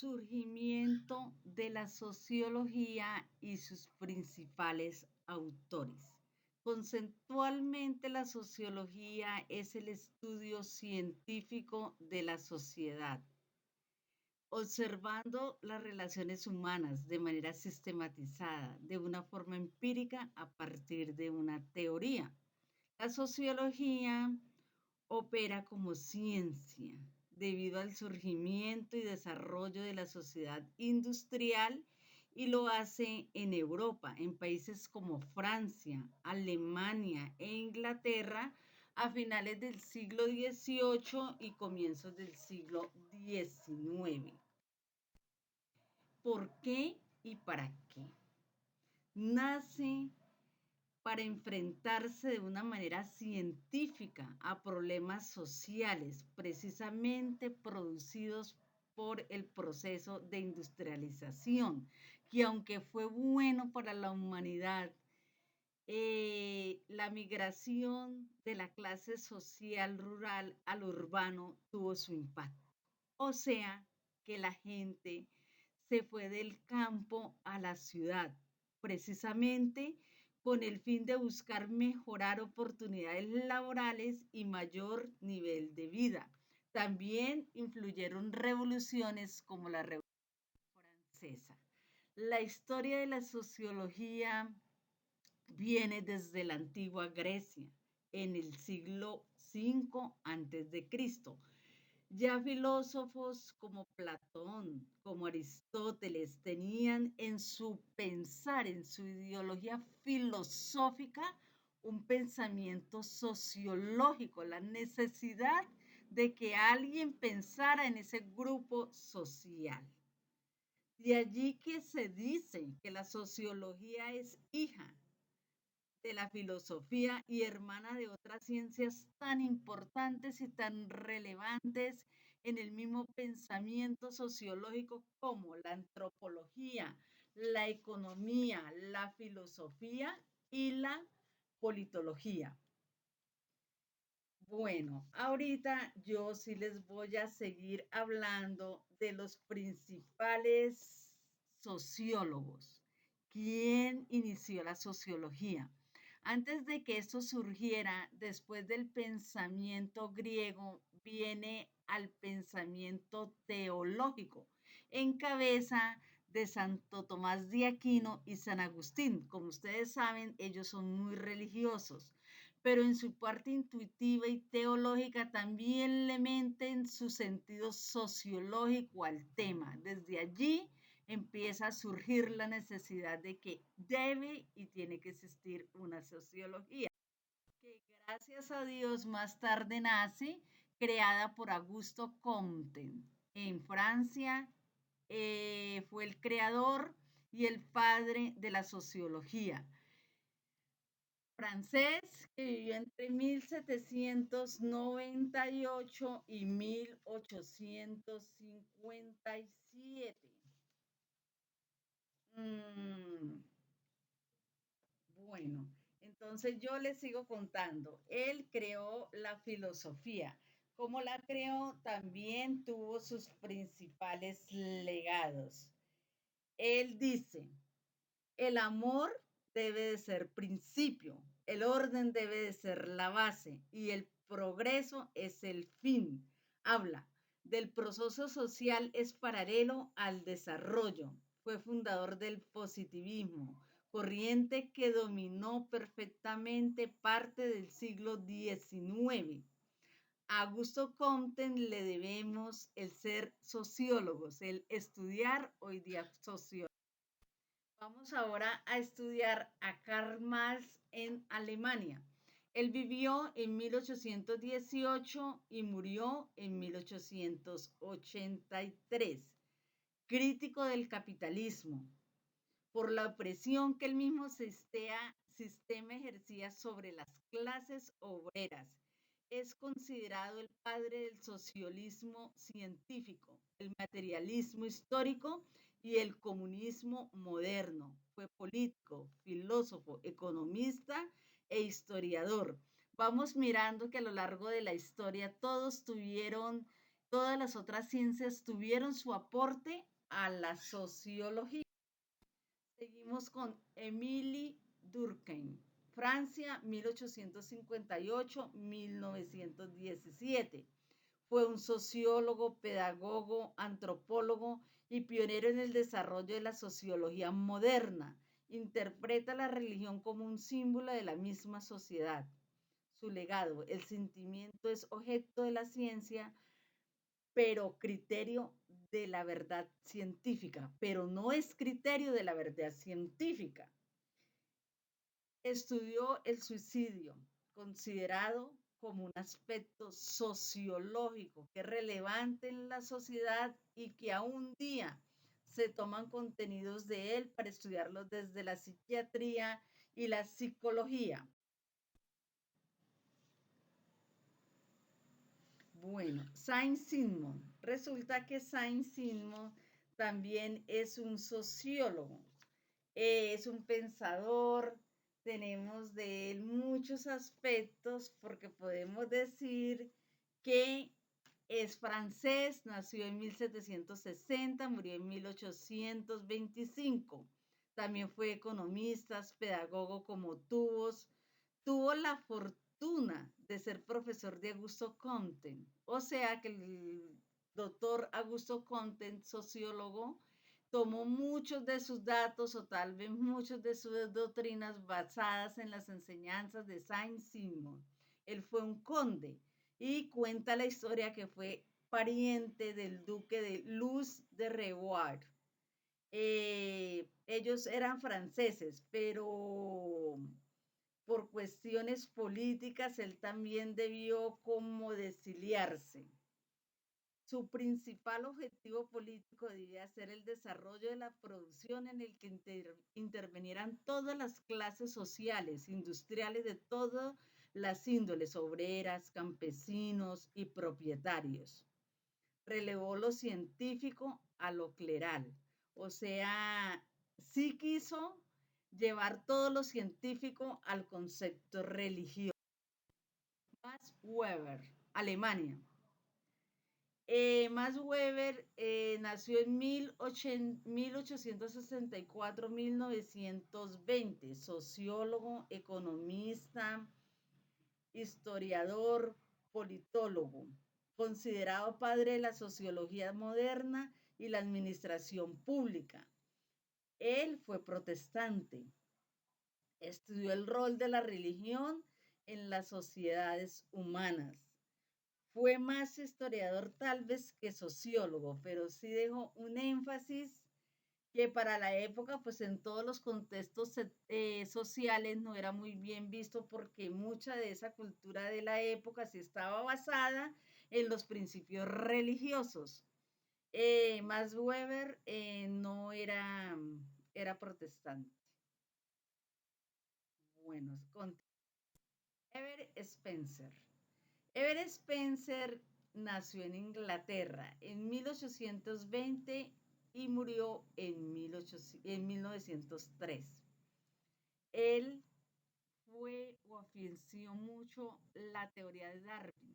Surgimiento de la sociología y sus principales autores. Conceptualmente, la sociología es el estudio científico de la sociedad, observando las relaciones humanas de manera sistematizada, de una forma empírica a partir de una teoría. La sociología opera como ciencia debido al surgimiento y desarrollo de la sociedad industrial y lo hace en Europa, en países como Francia, Alemania e Inglaterra a finales del siglo XVIII y comienzos del siglo XIX. ¿Por qué y para qué? Nace para enfrentarse de una manera científica a problemas sociales, precisamente producidos por el proceso de industrialización, que aunque fue bueno para la humanidad, la migración de la clase social rural al urbano tuvo su impacto. O sea, que la gente se fue del campo a la ciudad, precisamente con el fin de buscar mejorar oportunidades laborales y mayor nivel de vida. También influyeron revoluciones como la Revolución Francesa. La historia de la sociología viene desde la antigua Grecia, en el siglo V antes de Cristo. Ya filósofos como Platón, como Aristóteles, tenían en su pensar, en su ideología filosófica, un pensamiento sociológico, la necesidad de que alguien pensara en ese grupo social. De allí que se dice que la sociología es hija de la filosofía y hermana de otras ciencias tan importantes y tan relevantes en el mismo pensamiento sociológico como la antropología, la economía, la filosofía y la politología. Bueno, ahorita yo sí les voy a seguir hablando de los principales sociólogos. ¿Quién inició la sociología? Antes de que esto surgiera, después del pensamiento griego, viene al pensamiento teológico, en cabeza de Santo Tomás de Aquino y San Agustín. Como ustedes saben, ellos son muy religiosos, pero en su parte intuitiva y teológica también le meten su sentido sociológico al tema. Desde allí empieza a surgir la necesidad de que debe y tiene que existir una sociología, que gracias a Dios más tarde nace, creada por Augusto Comte en Francia. Fue el creador y el padre de la sociología francés, que vivió entre 1798 y 1857. Mm, bueno, entonces yo les sigo contando. Él creó la filosofía. Como la creó, también tuvo sus principales legados. Él dice, el amor debe de ser principio, el orden debe de ser la base y el progreso es el fin. Habla del proceso social es paralelo al desarrollo. Fue fundador del positivismo, corriente que dominó perfectamente parte del siglo XIX. A Augusto Comte le debemos el ser sociólogos, el estudiar hoy día sociología. Vamos ahora a estudiar a Karl Marx en Alemania. Él vivió en 1818 y murió en 1883. Crítico del capitalismo, por la opresión que el mismo sistema ejercía sobre las clases obreras. Es considerado el padre del socialismo científico, el materialismo histórico y el comunismo moderno. Fue político, filósofo, economista e historiador. Vamos mirando que a lo largo de la historia todas las otras ciencias tuvieron su aporte a la sociología. Seguimos con Émile Durkheim, Francia, 1858-1917. Fue un sociólogo, pedagogo, antropólogo y pionero en el desarrollo de la sociología moderna. Interpreta la religión como un símbolo de la misma sociedad. Su legado, el sentimiento es objeto de la ciencia, pero criterio de la verdad científica, pero no es criterio de la verdad científica. Estudió el suicidio, considerado como un aspecto sociológico que es relevante en la sociedad y que aún día se toman contenidos de él para estudiarlos desde la psiquiatría y la psicología. Bueno, Saint-Simon. Resulta que Saint-Simon también es un sociólogo, es un pensador, tenemos de él muchos aspectos porque podemos decir que es francés, nació en 1760, murió en 1825. También fue economista, pedagogo como tuvo la fortuna de ser profesor de Augusto Comte. O sea que el doctor Augusto Comte, sociólogo, tomó muchos de sus datos o tal vez muchas de sus doctrinas basadas en las enseñanzas de Saint-Simon. Él fue un conde y cuenta la historia que fue pariente del duque de Luz de Reboard. Ellos eran franceses, pero por cuestiones políticas él también debió como desiliarse. Su principal objetivo político debía ser el desarrollo de la producción en el que intervinieran todas las clases sociales, industriales de todas las índoles, obreras, campesinos y propietarios. Relevó lo científico a lo cleral, o sea, sí quiso llevar todo lo científico al concepto religioso. Max Weber, Alemania. Max Weber nació en 1864-1920, sociólogo, economista, historiador, politólogo, considerado padre de la sociología moderna y la administración pública. Él fue protestante, estudió el rol de la religión en las sociedades humanas. Fue más historiador tal vez que sociólogo, pero sí dejó un énfasis que para la época, pues en todos los contextos sociales no era muy bien visto porque mucha de esa cultura de la época sí estaba basada en los principios religiosos. Max Weber no era, era protestante. Bueno, con Ever Spencer. Ever Spencer nació en Inglaterra en 1820 y murió en 1903. Él fue o afianció mucho la teoría de Darwin,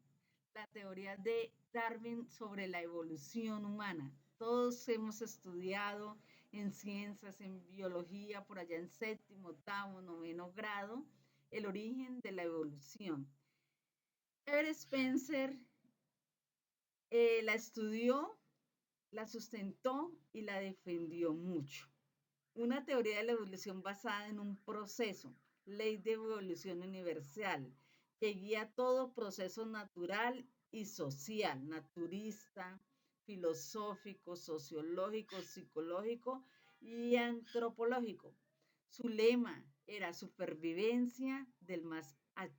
la teoría de Darwin sobre la evolución humana. Todos hemos estudiado en ciencias, en biología, por allá en séptimo, octavo, noveno grado, el origen de la evolución. Ever Spencer la estudió, la sustentó y la defendió mucho. Una teoría de la evolución basada en un proceso, ley de evolución universal, que guía todo proceso natural y social, naturista, filosófico, sociológico, psicológico y antropológico. Su lema era supervivencia del más acto.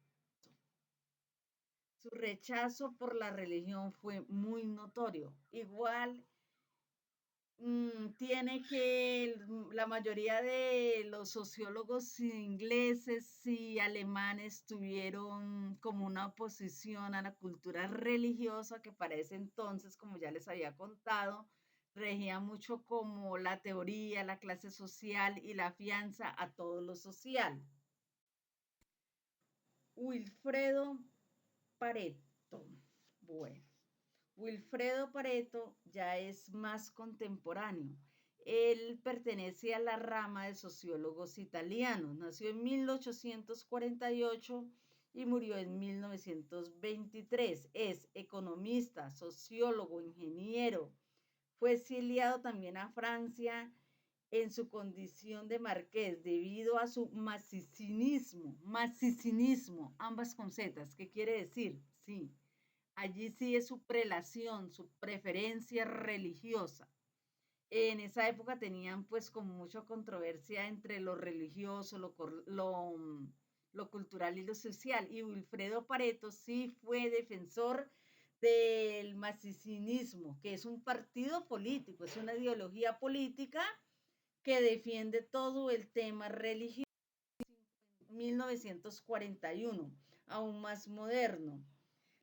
Su rechazo por la religión fue muy notorio. Igual tiene que la mayoría de los sociólogos ingleses y alemanes tuvieron como una oposición a la cultura religiosa que para ese entonces, como ya les había contado, regía mucho como la teoría, la clase social y la fianza a todo lo social. Wilfredo Pareto. Bueno. Wilfredo Pareto ya es más contemporáneo. Él pertenece a la rama de sociólogos italianos. Nació en 1848 y murió en 1923. Es economista, sociólogo, ingeniero. Fue exiliado también a Francia en su condición de marqués debido a su masicinismo, ambas con zetas. ¿Qué quiere decir? Sí, allí sí es su prelación, su preferencia religiosa. En esa época tenían pues como mucha controversia entre lo religioso, lo cultural y lo social. Y Wilfredo Pareto sí fue defensor del masicinismo, que es un partido político, es una ideología política que defiende todo el tema religioso. 1941, aún más moderno,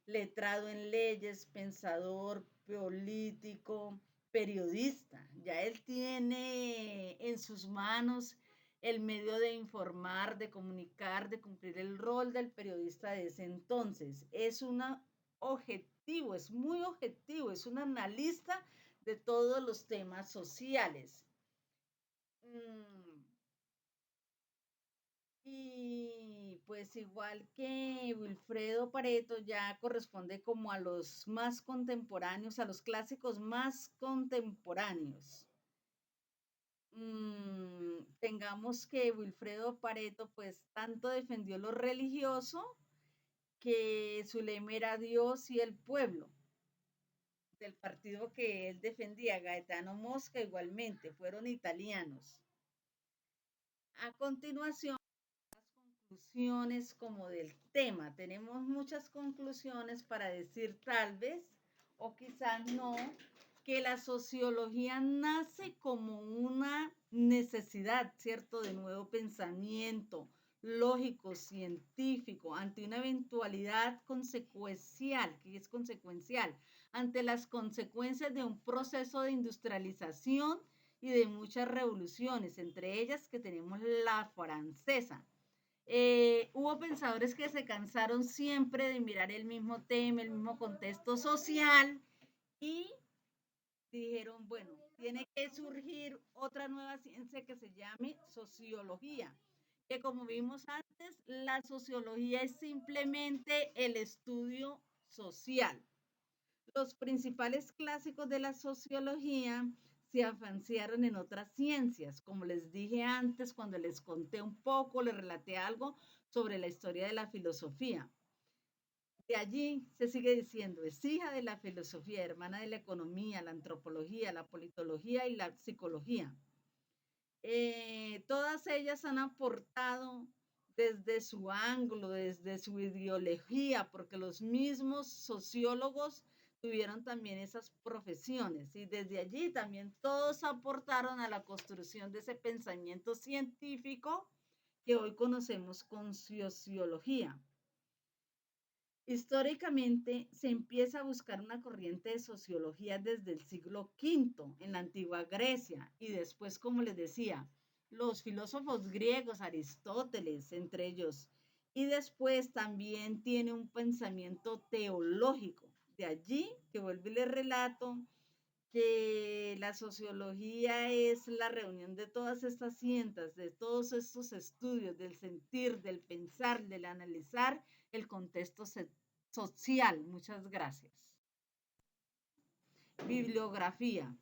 letrado en leyes, pensador, político, periodista. Ya él tiene en sus manos el medio de informar, de comunicar, de cumplir el rol del periodista de ese entonces. Es un objetivo, es muy objetivo, es un analista de todos los temas sociales. Mm, Y pues igual que Wilfredo Pareto ya corresponde como a los más contemporáneos, a los clásicos más contemporáneos. Tengamos que Wilfredo Pareto pues tanto defendió lo religioso que su lema era Dios y el pueblo, del partido que él defendía, Gaetano Mosca igualmente, fueron italianos. A continuación, conclusiones como del tema. Tenemos muchas conclusiones para decir tal vez o quizás no que la sociología nace como una necesidad, ¿cierto?, de nuevo pensamiento lógico, científico, ante una eventualidad consecuencial, que es consecuencial, ante las consecuencias de un proceso de industrialización y de muchas revoluciones, entre ellas que tenemos la francesa. Hubo pensadores que se cansaron siempre de mirar el mismo tema, el mismo contexto social y dijeron, bueno, tiene que surgir otra nueva ciencia que se llame sociología, que como vimos antes, la sociología es simplemente el estudio social. Los principales clásicos de la sociología se afanciaron en otras ciencias, como les dije antes cuando les conté un poco, les relaté algo sobre la historia de la filosofía. De allí se sigue diciendo, es hija de la filosofía, hermana de la economía, la antropología, la politología y la psicología. Todas ellas han aportado desde su ángulo, desde su ideología, porque los mismos sociólogos tuvieron también esas profesiones y desde allí también todos aportaron a la construcción de ese pensamiento científico que hoy conocemos con sociología. Históricamente se empieza a buscar una corriente de sociología desde el siglo V en la antigua Grecia y después, como les decía, los filósofos griegos, Aristóteles, entre ellos, y después también tiene un pensamiento teológico. De allí que vuelvo y les relato que la sociología es la reunión de todas estas ciencias, de todos estos estudios, del sentir, del pensar, del analizar el contexto social. Muchas gracias. Bibliografía.